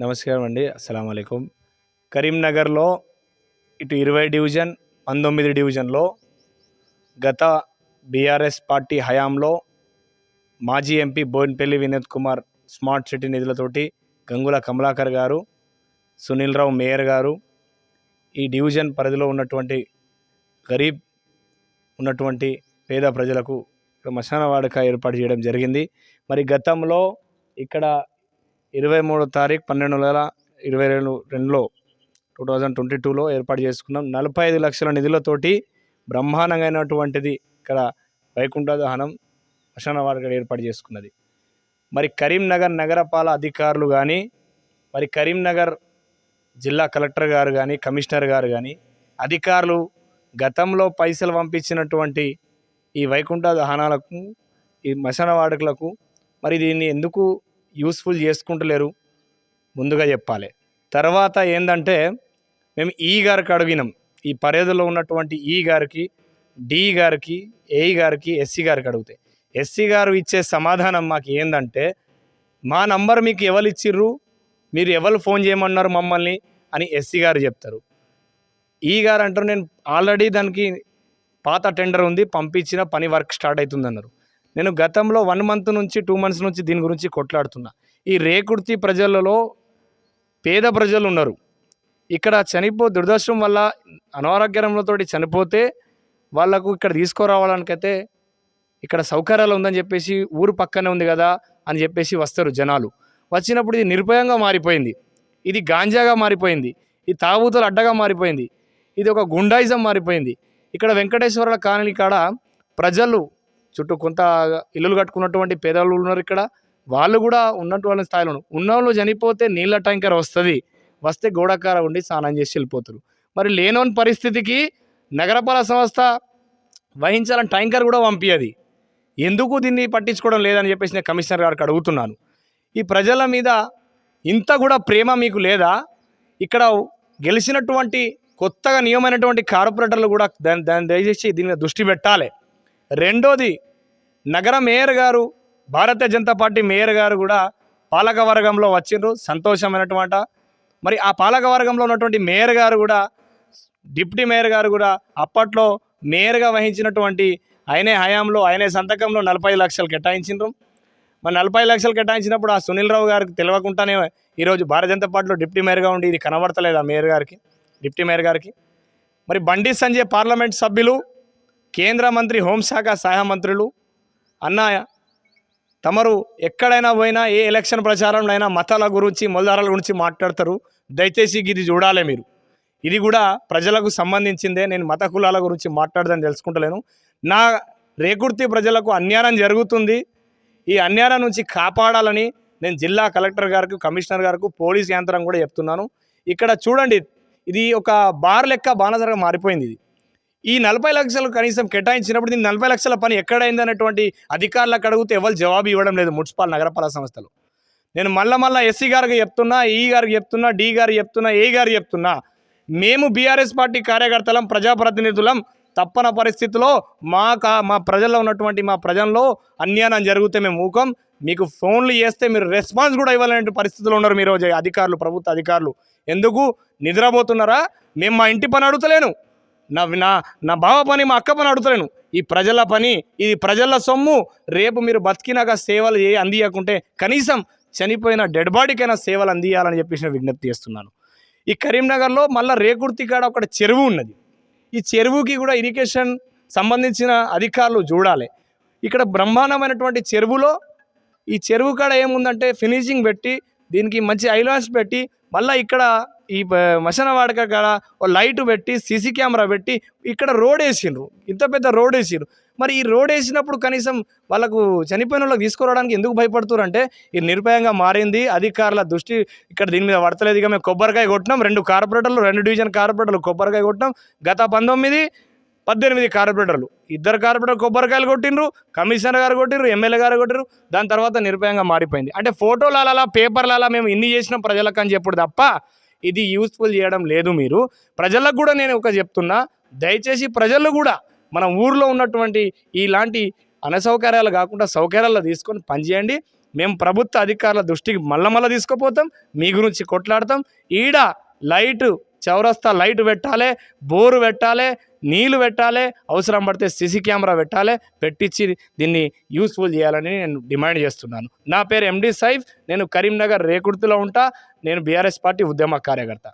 నమస్కారం అండి. అస్సలాము అలైకుం. కరీంనగర్లో ఇటు 20 డివిజన్ 19 డివిజన్లో గత బీఆర్ఎస్ పార్టీ హయాంలో మాజీ MP Boinapalli Vinod Kumar smart city నిధులతోటి గంగుల కమలాకర్ గారు, సునీల్ రావు మేయర్ గారు ఈ డివిజన్ పరిధిలో ఉన్నటువంటి గరీబ్ ఉన్నటువంటి పేద ప్రజలకు శ్మశాన వాడక ఏర్పాటు చేయడం జరిగింది. మరి గతంలో ఇక్కడ 23వ తారీఖు 12/2022లో 2022లో ఏర్పాటు చేసుకున్నాం. 45 లక్షల నిధులతోటి బ్రహ్మాండంగానటువంటిది ఇక్కడ వైకుంఠ దహనం శ్మశాన వాడక ఏర్పాటు చేసుకున్నది. మరి కరీంనగర్ నగరపాలక అధికారులు కానీ, మరి కరీంనగర్ జిల్లా కలెక్టర్ గారు కానీ, కమిషనర్ గారు కానీ అధికారులు గతంలో పైసలు పంపించినటువంటి ఈ వైకుంఠ దహనాలకు, ఈ శ్మశాన వాడకలకు మరి దీన్ని ఎందుకు యూస్ఫుల్ చేసుకుంటలేరు ముందుగా చెప్పాలి. తర్వాత ఏంటంటే మేము ఈ గారికి అడిగినాం, ఈ పరిధిలో ఉన్నటువంటి ఈ గారికి, డి గారికి, ఏఈ గారికి, ఎస్సీ గారికి అడిగితే ఎస్సీ గారు ఇచ్చే సమాధానం మాకు ఏంటంటే, మా నంబర్ మీకు ఎవరు ఇచ్చిర్రు, మీరు ఎవరు ఫోన్ చేయమన్నారు మమ్మల్ని అని ఎస్సీ గారు చెప్తారు. ఈ గారు అంటారు నేను ఆల్రెడీ దానికి పాత టెండర్ ఉంది, పంపించిన పని వర్క్ స్టార్ట్ అవుతుందన్నారు. నేను గతంలో 1 మంత్ నుంచి 2 మంత్స్ నుంచి దీని గురించి కొట్లాడుతున్నా. ఈ రేకుర్తి ప్రజలలో పేద ప్రజలు ఉన్నారు. ఇక్కడ దురదృష్టం వల్ల అనారోగ్యంతో చనిపోతే వాళ్ళకు ఇక్కడ తీసుకురావడానికైతే ఇక్కడ సౌకర్యాలు ఉందని చెప్పేసి, ఊరు పక్కనే ఉంది కదా అని చెప్పేసి వస్తారు జనాలు. వచ్చినప్పుడు ఇది నిర్భయంగా మారిపోయింది, ఇది గాంజాగా మారిపోయింది, ఇది తాగుతులు అడ్డగా మారిపోయింది, ఇది ఒక గుండాయిజం మారిపోయింది. ఇక్కడ వెంకటేశ్వర కాలనీ కాడ ప్రజలు చుట్టూ కొంత ఇల్లులు కట్టుకున్నటువంటి పేదలు ఉన్నారు. ఇక్కడ వాళ్ళు కూడా ఉన్నటువంటి స్థాయిలో ఉన్నవాళ్ళు చనిపోతే నీళ్ళ ట్యాంకర్ వస్తే గోడకార ఉండి స్నానం చేసి వెళ్ళిపోతారు. మరి లేనోని పరిస్థితికి నగరపాలక సంస్థ వహించాలని ట్యాంకర్ కూడా పంపించది. ఎందుకు దీన్ని పట్టించుకోవడం లేదని చెప్పేసి నేను కమిషనర్ గారికి అడుగుతున్నాను. ఈ ప్రజల మీద ఇంత కూడా ప్రేమ మీకు లేదా? ఇక్కడ గెలిచినటువంటి కొత్తగా నియమైనటువంటి కార్పొరేటర్లు కూడా దాన్ని దయచేసి దీని మీద దృష్టి పెట్టాలి. రెండోది, నగర మేయర్ గారు, భారతీయ జనతా పార్టీ మేయర్ గారు కూడా పాలక వర్గంలో వచ్చిండ్రు, సంతోషమైనటువంటి. మరి ఆ పాలక వర్గంలో ఉన్నటువంటి మేయర్ గారు కూడా, డిప్యూటీ మేయర్ గారు కూడా అప్పట్లో మేయర్గా వహించినటువంటి ఆయనే హయాంలో ఆయనే సంతకంలో 45 లక్షలు కేటాయించిండ్రు. మరి 45 లక్షలు కేటాయించినప్పుడు ఆ సునీల్ రావు గారికి తెలియకుండానే ఈరోజు భారతీయ జనతా పార్టీలో డిప్యూటీ మేయర్గా ఉండి ఇది కనబడతలేదు ఆ మేయర్ గారికి, డిప్యూటీ మేయర్ గారికి. మరి బండి సంజయ్ పార్లమెంట్ సభ్యులు, కేంద్ర మంత్రి, హోంశాఖ సహాయ మంత్రులు, అన్న తమరు ఎక్కడైనా పోయినా ఏ ఎలక్షన్ ప్రచారంలో అయినా మతాల గురించి మొలదారాల గురించి మాట్లాడతారు. దయచేసి ఇది చూడాలి మీరు. ఇది కూడా ప్రజలకు సంబంధించిందే. నేను మత కులాల గురించి మాట్లాడదని తెలుసుకుంటలేను. నా రేకుర్తి ప్రజలకు అన్యాయం జరుగుతుంది. ఈ అన్యాయం నుంచి కాపాడాలని నేను జిల్లా కలెక్టర్ గారికి, కమిషనర్ గారికి, పోలీస్ యంత్రం కూడా చెప్తున్నాను. ఇక్కడ చూడండి, ఇది ఒక బార్ లెక్క బాణసరగా మారిపోయింది. ఇది ఈ 40 లక్షలు కనీసం కేటాయించినప్పుడు దీన్ని 40 లక్షల పని ఎక్కడైంది అనేటువంటి అధికారులకు అడిగితే ఎవరు జవాబు ఇవ్వడం లేదు మున్సిపల్ నగరపాలక సంస్థలు. నేను మళ్ళా ఎస్సీ గారికి చెప్తున్నా, ఈ గారికి చెప్తున్నా, డి గారికి చెప్తున్నా, ఏ గారికి చెప్తున్నా, మేము బీఆర్ఎస్ పార్టీ కార్యకర్తలం, ప్రజాప్రతినిధులం. తప్పన పరిస్థితిలో మా ప్రజల్లో ఉన్నటువంటి మా ప్రజల్లో అన్యాయం జరిగితే మేము ఊకం. మీకు ఫోన్లు చేస్తే మీరు రెస్పాన్స్ కూడా ఇవ్వాలనే పరిస్థితుల్లో ఉన్నారు మీరు అధికారులు, ప్రభుత్వ అధికారులు. ఎందుకు నిద్రపోతున్నారా? మేము మా ఇంటి పని అడుగుతలేను, నా బావ పని, మా అక్క పని అడుగుతలేను. ఈ ప్రజల పని, ఇది ప్రజల సొమ్ము. రేపు మీరు బతికినాక సేవలు అందియకుంటే కనీసం చనిపోయిన డెడ్ బాడీకైనా సేవలు అందియాలని చెప్పేసి విజ్ఞప్తి చేస్తున్నాను. ఈ కరీంనగర్లో మళ్ళీ రేకుర్తి కాడ ఒక చెరువు ఉన్నది. ఈ చెరువుకి కూడా ఇరిగేషన్ సంబంధించిన అధికారులు చూడాలి. ఇక్కడ బ్రహ్మాండమైనటువంటి చెరువులో ఈ చెరువు కాడ ఏముందంటే ఫినిషింగ్ పెట్టి దీనికి మంచి ఐలాన్స్ పెట్టి మళ్ళీ ఇక్కడ ఈ శ్మశాన వాడక కాడ ఓ లైట్ పెట్టి సీసీ కెమెరా పెట్టి ఇక్కడ రోడ్ వేసిండ్రు, ఇంత పెద్ద రోడ్ వేసిండ్రు. మరి ఈ రోడ్ వేసినప్పుడు కనీసం వాళ్ళకు చనిపోయిన వాళ్ళకి తీసుకురావడానికి ఎందుకు భయపడుతున్నారు అంటే ఇది నిర్భయంగా మారింది. అధికారుల దృష్టి ఇక్కడ దీని మీద పడతలేదు. ఇక మేము కొబ్బరికాయ కొట్టినాం, 2 కార్పొరేటర్లు, 2 డివిజన్ కార్పొరేటర్లు కొబ్బరికాయ కొట్టినాం. గత 19, 18 కార్పొరేటర్లు, 2 కార్పొరేటర్ కొబ్బరికాయలు కొట్టిండ్రు, కమిషనర్ గారు కొట్టిండ్రు, ఎమ్మెల్యే గారు కొట్టిండ్రు. దాని తర్వాత నిర్భయంగా మారిపోయింది. అంటే ఫోటోల పేపర్ల మేము ఇన్ని చేసినాం ప్రజలకు అని చెప్పుడు తప్ప ఇది యూస్ఫుల్ చేయడం లేదు. మీరు ప్రజలకు కూడా నేను ఒక చెప్తున్నా, దయచేసి ప్రజలు కూడా మన ఊర్లో ఉన్నటువంటి ఇలాంటి అనసౌకర్యాలు కాకుండా సౌకర్యాలు తీసుకొని పనిచేయండి. మేము ప్రభుత్వ అధికారుల దృష్టికి మళ్ళా తీసుకుపోతాం, మీ గురించి కొట్లాడతాం. ఈడ లైటు చౌరస్తా లైట్ పెట్టాలి, బోరు పెట్టాలి, నీళ్లు పెట్టాలి, అవసరం పడితే సీసీ కెమెరా పెట్టాలి, పెట్టించి దీన్ని యూస్ఫుల్ చేయాలని నేను డిమాండ్ చేస్తున్నాను. నా పేరు ఎండి సైఫ్, నేను కరీంనగర్ రేకుర్తిలో ఉంటా. నేను బీఆర్ఎస్ పార్టీ ఉద్యమ కార్యకర్త.